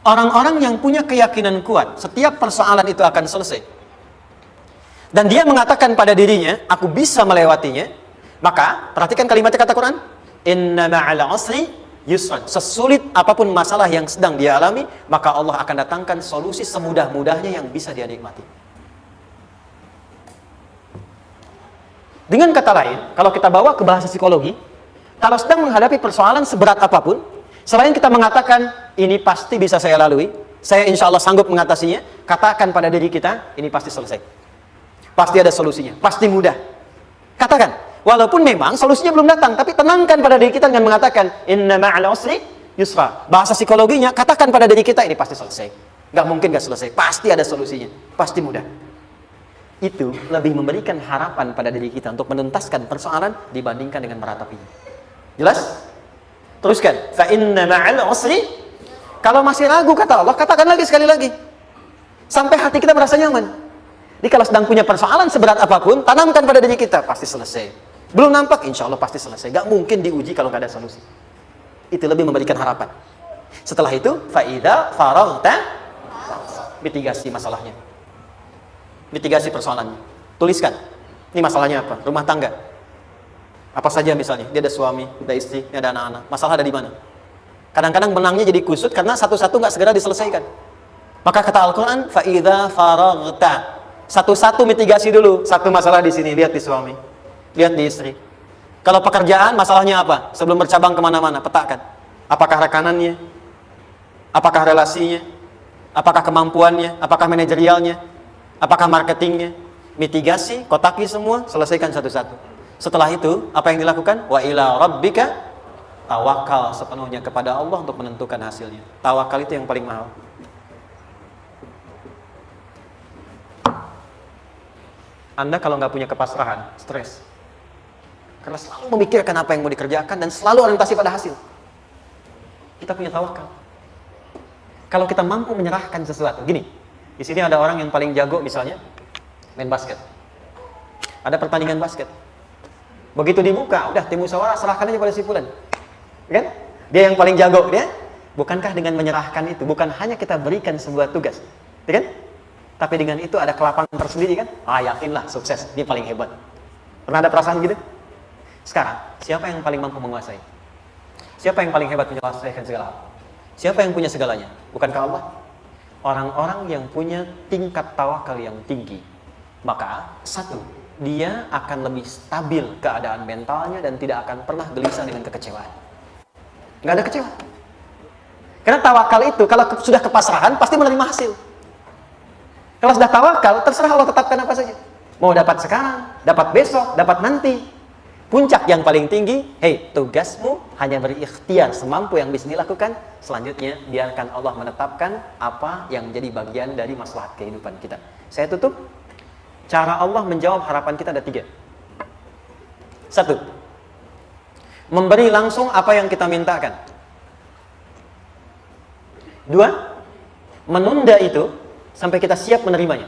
Orang-orang yang punya keyakinan kuat, setiap persoalan itu akan selesai, dan dia mengatakan pada dirinya, aku bisa melewatinya, maka perhatikan kalimatnya kata Quran, inna ma'al usri yusran. Sesulit apapun masalah yang sedang dia alami, maka Allah akan datangkan solusi semudah-mudahnya yang bisa dia nikmati. Dengan kata lain, kalau kita bawa ke bahasa psikologi, kalau sedang menghadapi persoalan seberat apapun, selain kita mengatakan, ini pasti bisa saya lalui, saya insya Allah sanggup mengatasinya, katakan pada diri kita, ini pasti selesai. Pasti ada solusinya, pasti mudah. Katakan, walaupun memang solusinya belum datang, tapi tenangkan pada diri kita dengan mengatakan, inna ma'al usri yusra. Bahasa psikologinya, katakan pada diri kita, ini pasti selesai. Nggak mungkin nggak selesai, pasti ada solusinya, pasti mudah. Itu lebih memberikan harapan pada diri kita untuk menuntaskan persoalan dibandingkan dengan meratapinya. Jelas? Teruskan. Fa inna ma'al usri. Kalau masih ragu kata Allah, katakan lagi sekali lagi. Sampai hati kita merasa nyaman. Jadi kalau sedang punya persoalan seberat apapun, tanamkan pada diri kita, pasti selesai. Belum nampak, insya Allah pasti selesai. Gak mungkin diuji kalau gak ada solusi. Itu lebih memberikan harapan. Setelah itu, fa idza faraghta, mitigasi masalahnya. Mitigasi persoalannya. Tuliskan. Ini masalahnya apa? Rumah tangga. Apa saja misalnya. Dia ada suami, ada istri, ada anak-anak. Masalah ada di mana? Kadang-kadang benangnya jadi kusut karena satu-satu nggak segera diselesaikan. Maka kata Al-Quran, fa idza faraghta. Satu-satu mitigasi dulu. Satu masalah di sini, lihat di suami, lihat di istri. Kalau pekerjaan, masalahnya apa? Sebelum bercabang kemana-mana, petakan. Apakah rekanannya? Apakah relasinya? Apakah kemampuannya? Apakah manajerialnya? Apakah marketingnya? Mitigasi, kotaki semua, selesaikan satu-satu. Setelah itu, apa yang dilakukan? Wa ila rabbika, tawakal sepenuhnya kepada Allah untuk menentukan hasilnya. Tawakal itu yang paling mahal. Anda kalau nggak punya kepasrahan, stres. Karena selalu memikirkan apa yang mau dikerjakan dan selalu orientasi pada hasil. Kita punya tawakal. Kalau kita mampu menyerahkan sesuatu, gini, di sini ada orang yang paling jago misalnya main basket. Ada pertandingan basket. Begitu dibuka, udah tim musyawarah serahkan aja pada si fulan. Kan? Dia yang paling jago, dia. Bukankah dengan menyerahkan itu bukan hanya kita berikan sebuah tugas, ya kan? Tapi dengan itu ada kelapangan tersendiri kan? Ah, yakinlah sukses, dia paling hebat. Pernah ada perasaan gitu? Sekarang, siapa yang paling mampu menguasai? Siapa yang paling hebat menyelesaikan segala hal? Siapa yang punya segalanya? Bukankah Allah? Orang-orang yang punya tingkat tawakal yang tinggi, maka satu, dia akan lebih stabil keadaan mentalnya dan tidak akan pernah gelisah dengan kekecewaan. Nggak ada kecewa. Karena tawakal itu, kalau sudah kepasrahan, pasti menerima hasil. Kalau sudah tawakal, terserah Allah tetapkan apa saja. Mau dapat sekarang, dapat besok, dapat nanti. Puncak yang paling tinggi, hei, tugasmu hanya berikhtiar semampu yang bisa dilakukan. Selanjutnya, biarkan Allah menetapkan apa yang menjadi bagian dari maslahat kehidupan kita. Saya tutup. Cara Allah menjawab harapan kita ada 3. 1. Memberi langsung apa yang kita mintakan. 2. Menunda itu sampai kita siap menerimanya.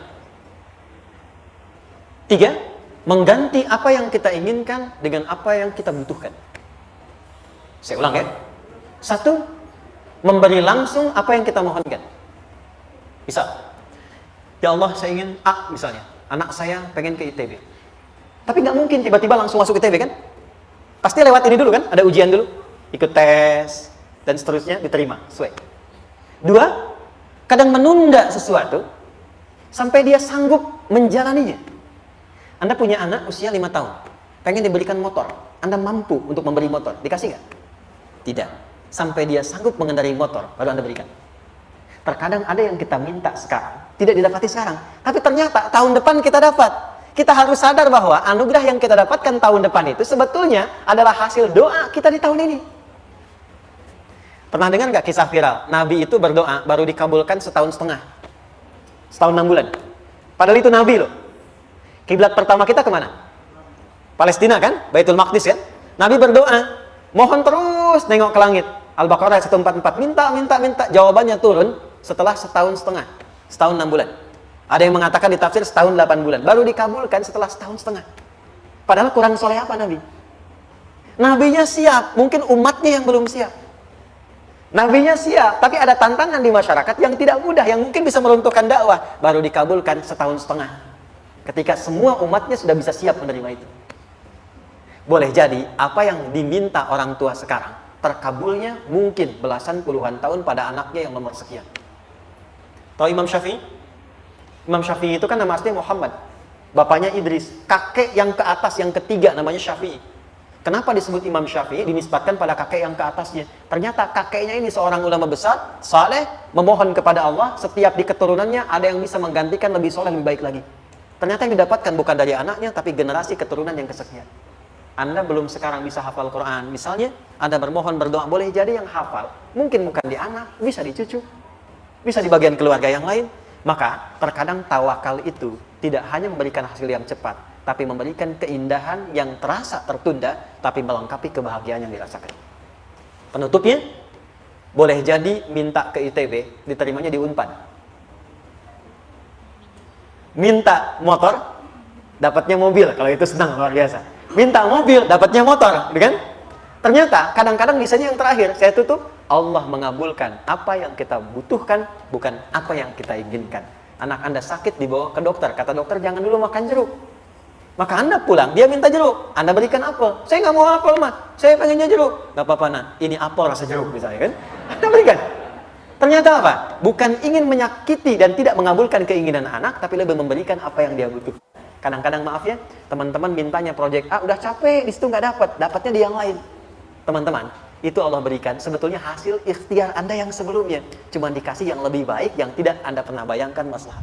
3. Mengganti apa yang kita inginkan dengan apa yang kita butuhkan. Saya ulang ya. 1. Memberi langsung apa yang kita mohonkan. Misal, ya Allah saya ingin A misalnya. Anak saya pengen ke ITB. Tapi nggak mungkin tiba-tiba langsung masuk ITB kan? Pasti lewat ini dulu kan? Ada ujian dulu. Ikut tes dan seterusnya diterima. Sesuai. 2. Kadang menunda sesuatu sampai dia sanggup menjalaninya. Anda punya anak usia 5 tahun, pengen diberikan motor. Anda mampu untuk memberi motor, dikasih nggak? Tidak. Sampai dia sanggup mengendarai motor, baru Anda berikan. Terkadang ada yang kita minta sekarang, tidak didapati sekarang. Tapi ternyata tahun depan kita dapat. Kita harus sadar bahwa anugerah yang kita dapatkan tahun depan itu sebetulnya adalah hasil doa kita di tahun ini. Pernah dengar nggak kisah viral? Nabi itu berdoa, baru dikabulkan setahun setengah. Setahun 6 bulan. Padahal itu Nabi loh. Kiblat pertama kita kemana? Palestina kan? Baitul Maqdis kan? Nabi berdoa, mohon terus nengok ke langit. Al-Baqarah 144, minta. Jawabannya turun setelah setahun setengah. Setahun 6 bulan. Ada yang mengatakan di tafsir setahun 8 bulan. Baru dikabulkan setelah setahun setengah. Padahal kurang soleh apa Nabi? Nabinya siap, mungkin umatnya yang belum siap. Nabinya siap, tapi ada tantangan di masyarakat yang tidak mudah, yang mungkin bisa meruntuhkan dakwah. Baru dikabulkan setahun setengah. Ketika semua umatnya sudah bisa siap menerima itu. Boleh jadi, apa yang diminta orang tua sekarang, terkabulnya mungkin belasan puluhan tahun pada anaknya yang nomor sekian. Tahu Imam Syafi'i? Imam Syafi'i itu kan nama aslinya Muhammad. Bapaknya Idris. Kakek yang ke atas, yang ketiga namanya Syafi'i. Kenapa disebut Imam Syafi'i? Dinisbatkan pada kakek yang ke atasnya. Ternyata kakeknya ini seorang ulama besar, saleh, memohon kepada Allah. Setiap di keturunannya ada yang bisa menggantikan lebih soleh, lebih baik lagi. Ternyata yang didapatkan bukan dari anaknya, tapi generasi keturunan yang kesekian. Anda belum sekarang bisa hafal Quran. Misalnya, Anda bermohon, berdoa, boleh jadi yang hafal. Mungkin bukan di anak, bisa di cucu. Bisa di bagian keluarga yang lain. Maka, terkadang tawakal itu tidak hanya memberikan hasil yang cepat, tapi memberikan keindahan yang terasa tertunda, tapi melengkapi kebahagiaan yang dirasakan. Penutupnya, boleh jadi minta ke ITB, diterimanya di Unpad. Minta motor, dapatnya mobil, kalau itu senang, luar biasa. Minta mobil, dapatnya motor, kan? Ternyata, kadang-kadang misalnya yang terakhir, saya tutup, Allah mengabulkan apa yang kita butuhkan, bukan apa yang kita inginkan. Anak Anda sakit, dibawa ke dokter, kata dokter, jangan dulu makan jeruk. Maka Anda pulang, dia minta jeruk, Anda berikan apel. Saya nggak mau apel, mah. Saya pengennya jeruk. Nggak apa-apa, nah. Ini apel rasa jeruk, misalnya, kan? Anda berikan. Ternyata apa? Bukan ingin menyakiti dan tidak mengabulkan keinginan anak, tapi lebih memberikan apa yang dia butuh. Kadang-kadang, maaf ya, teman-teman mintanya proyek A, udah capek, di situ nggak dapat, dapatnya di yang lain. Teman-teman, itu Allah berikan sebetulnya hasil ikhtiar Anda yang sebelumnya. Cuma dikasih yang lebih baik, yang tidak Anda pernah bayangkan masalah.